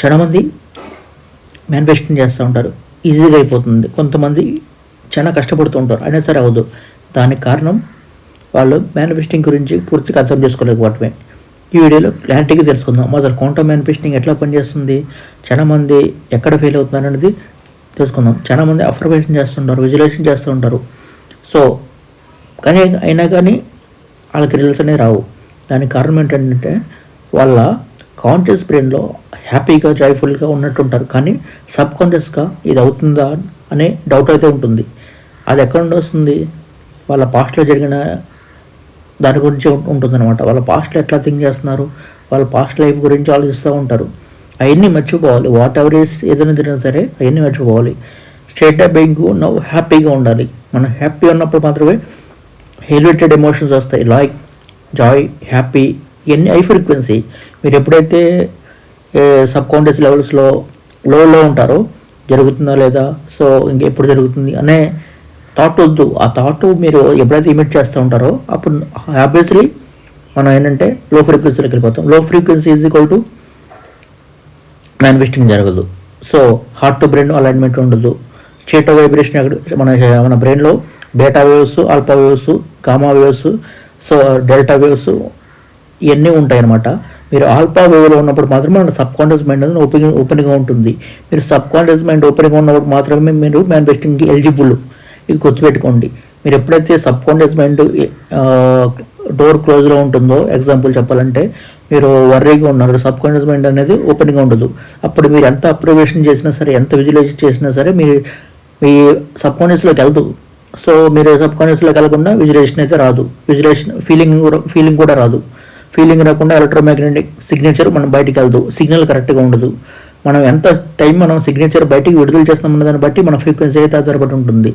చాలామంది మేనిఫెస్టింగ్ చేస్తూ ఉంటారు, ఈజీగా అయిపోతుంది. కొంతమంది చాలా కష్టపడుతూ ఉంటారు, అయినా సరే అవ్వదు. దానికి కారణం వాళ్ళు మేనిఫెస్టింగ్ గురించి పూర్తిగా అర్థం చేసుకోలేకపోవటమే. ఈ వీడియోలో క్లారిటీగా తెలుసుకుందాం. అసలు క్వాంటమ్ మేనిఫెస్టింగ్ ఎట్లా పనిచేస్తుంది, చాలామంది ఎక్కడ ఫెయిల్ అవుతున్నారు అనేది తెలుసుకుందాం. చాలామంది అఫర్మేషన్ చేస్తుంటారు, విజువలైజేషన్ చేస్తూ ఉంటారు. సో కానీ అయినా కానీ వాళ్ళకి రిజల్ట్స్ అనేవి రావు. దానికి కారణం ఏంటంటే వాళ్ళ కాన్షియస్ బ్రెయిన్లో హ్యాపీగా జాయ్ఫుల్గా ఉన్నట్టుంటారు, కానీ సబ్ కాన్షియస్గా ఇది అవుతుందా అనే డౌట్ అయితే ఉంటుంది. అది ఎక్కడ నుండి వస్తుంది? వాళ్ళ పాస్ట్లో జరిగిన దాని గురించి ఉంటుందన్నమాట. వాళ్ళ పాస్ట్లో ఎట్లా థింక్ చేస్తున్నారు, వాళ్ళ పాస్ట్ లైఫ్ గురించి ఆలోచిస్తూ ఉంటారు. అవన్నీ మర్చిపోవాలి. వాట్ ఎవర్ ఈస్ ఏదైనా జరిగినా సరే అవన్నీ మర్చిపోవాలి. స్టేట్ ఆఫ్ బీయింగ్ నవ్వు హ్యాపీగా ఉండాలి. మనం హ్యాపీ ఉన్నప్పుడు మాత్రమే ఎలివేటెడ్ ఎమోషన్స్ వస్తాయి, లైక్ జాయ్, హ్యాపీ. ఇవన్నీ హై ఫ్రీక్వెన్సీ. మీరు ఎప్పుడైతే సబ్ కాన్షియస్ లెవెల్స్లో లోలో ఉంటారో జరుగుతుందా లేదా, సో ఇంకెప్పుడు జరుగుతుంది అనే థాట్ వద్దు. ఆ థాట్ మీరు ఎప్పుడైతే ఇమిట్ చేస్తూ ఉంటారో అప్పుడు ఆబ్వియస్లీ మనం ఏంటంటే లో ఫ్రీక్వెన్సీలోకి వెళ్ళిపోతాం. Low frequency is equal to manifesting జరగదు. So heart to brain alignment ఉండదు. స్టేట్ ఆఫ్ వైబ్రేషన్ మన బ్రెయిన్లో beta waves, alpha waves, gamma waves, so delta waves ఇవన్నీ ఉంటాయి అన్నమాట. మీరు ఆల్ఫా వేవ్లో ఉన్నప్పుడు మాత్రమే మన సబ్ కాన్షియస్ మైండ్ అనేది ఓపెన్గా ఉంటుంది. మీరు సబ్ కాన్షియస్ మైండ్ ఓపెన్గా ఉన్నప్పుడు మాత్రమే మీరు మేనిఫెస్టింగ్కి ఎలిజిబుల్. ఇది గుర్తుపెట్టుకోండి. మీరు ఎప్పుడైతే సబ్ కాన్షియస్ మైండ్ డోర్ క్లోజ్లో ఉంటుందో, ఎగ్జాంపుల్ చెప్పాలంటే మీరు వర్రీగా ఉన్నారు, సబ్ కాన్షియస్ మైండ్ అనేది ఓపెన్గా ఉండదు. అప్పుడు మీరు ఎంత అప్రివేషన్ చేసినా సరే, ఎంత విజువలైజ్ చేసినా సరే మీరు మీ సబ్ కాన్షియస్లోకి వెళ్తూ. సో మీరు సబ్ కాన్షియస్లోకి వెళ్ళకుండా విజువలైజేషన్ అయితే రాదు. విజువలైజేషన్ ఫీలింగ్ కూడా రాదు. ఫీలింగ్ రాకుండా ఎలక్ట్రోమాగ్నెటిక్ సిగ్నేచర్ మనం బయటికి వెళ్తూ, సిగ్నల్ కరెక్ట్గా ఉండదు. మనం ఎంత టైం మనం సిగ్నేచర్ బయటికి విడుదల చేస్తామన్న దాన్ని బట్టి మన ఫ్రీక్వెన్సీ అయితే ఆధారపడి ఉంటుంది.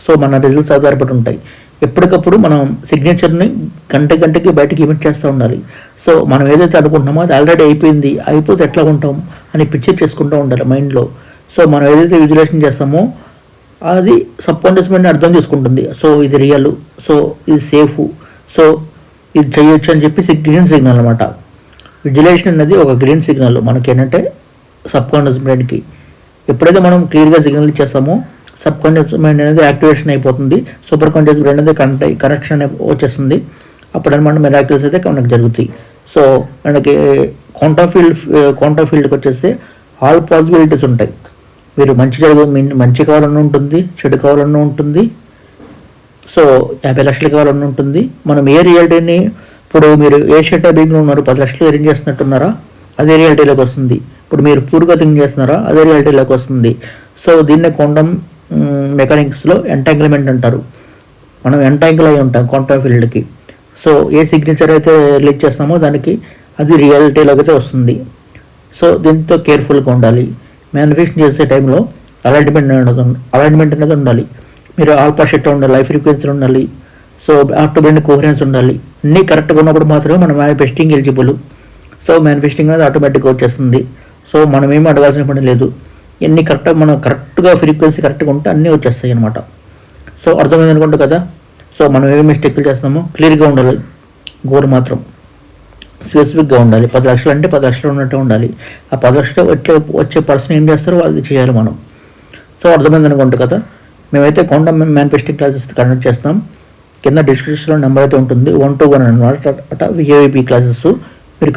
సో మన రిజల్ట్స్ ఆధారపడి ఉంటాయి. ఎప్పటికప్పుడు మనం సిగ్నేచర్ని గంటకి బయటకి ఇమిట్ చేస్తూ ఉండాలి. సో మనం ఏదైతే అనుకుంటున్నామో అది ఆల్రెడీ అయిపోయింది, అయిపోతే ఎట్లా ఉంటాం అని పిక్చర్ చేసుకుంటూ ఉండాలి మైండ్లో. సో మనం ఏదైతే విజువలైజేషన్ చేస్తామో అది సబ్ కాన్షియస్ మైండ్ అర్థం చేసుకుంటుంది. సో ఇది రియల్, సో ఇది సేఫ్, సో ఇది చేయొచ్చు అని చెప్పి గ్రీన్ సిగ్నల్ అనమాట. విజువలైజేషన్ అనేది ఒక గ్రీన్ సిగ్నల్ మనకి ఏంటంటే సబ్ కాన్షియస్ మైండ్కి. ఎప్పుడైతే మనం క్లియర్గా సిగ్నల్ ఇచ్చేస్తామో సబ్ కాన్షియస్ మైండ్ అనేది యాక్టివేషన్ అయిపోతుంది, సూపర్ కాన్షియస్ బ్రెయిన్ అనేది కనెక్షన్ వచ్చేస్తుంది. అప్పుడు అనమాట మిరాకిల్స్ అయితే మనకు జరుగుతాయి. సో మనకి క్వాంటమ్ ఫీల్డ్కి వచ్చేస్తే ఆల్ పాసిబిలిటీస్ ఉంటాయి. మీరు మంచి కావాలన్నా ఉంటుంది, చెడు కావాలన్నా ఉంటుంది, సో 50 లక్షలు కావాలన్నా ఉంటుంది. మనం ఏ రియాలిటీని ఇప్పుడు మీరు ఏ స్టేట్ ఆఫ్ బీయింగ్లో ఉన్నారు, 10 లక్షలు ఎర్న్ చేస్తున్నట్టున్నారా, అదే రియాలిటీలోకి వస్తుంది. ఇప్పుడు మీరు పూర్గా థింక్ చేస్తున్నారా, అదే రియాలిటీలోకి వస్తుంది. సో దీన్నే క్వాంటమ్ మెకానిక్స్లో ఎంటాంగిల్మెంట్ అంటారు. మనం ఎంటాంగిల్ అయి ఉంటాం క్వాంటమ్ ఫీల్డ్కి. సో ఏ సిగ్నేచర్ అయితే రిలీజ్ చేస్తామో దానికి అది రియాలిటీలోకి అయితే వస్తుంది. సో దీంతో కేర్ఫుల్గా ఉండాలి. మేనిఫెస్ట్ చేసే టైంలో అలైన్మెంట్ అనేది ఉండాలి. మీరు ఆల్ఫా షెట్ ఉండాలి, హై ఫ్రీక్వెన్సీ ఉండాలి, so heart to brain coherence ఉండాలి. అన్నీ కరెక్ట్గా ఉన్నప్పుడు మాత్రమే మనం మేనిఫెస్టింగ్ ఎలిజిబుల్. సో మేనిఫెస్టింగ్ అనేది ఆటోమేటిక్గా వచ్చేస్తుంది. సో మనం ఏమీ అడగాల్సిన పని లేదు. ఎన్ని మనం కరెక్ట్గా ఫ్రీక్వెన్సీ కరెక్ట్గా ఉంటే అన్నీ వచ్చేస్తాయి అనమాట. సో అర్థమైంది అనుకుంటా కదా. సో మనం ఏమి మిస్టేక్లు చేస్తున్నామో క్లియర్గా ఉండాలి. గోల్ మాత్రం స్పెసిఫిక్గా ఉండాలి. 10 లక్షలు అంటే 10 లక్షలు ఉన్నట్టు ఉండాలి. ఆ 10 లక్షలు వచ్చే పర్సన్ ఏం చేస్తారో అది చేయాలి మనం. సో అర్థమైంది అనుకుంటా కదా. మేమైతే క్వాంటమ్ మేనిఫెస్టింగ్ క్లాసెస్ కండక్ట్ చేస్తాం. కింద డిస్క్రిప్షన్లో నెంబర్ అయితే ఉంటుంది, 1-to-1 అనమాట. విఐపి క్లాసెస్ మీరు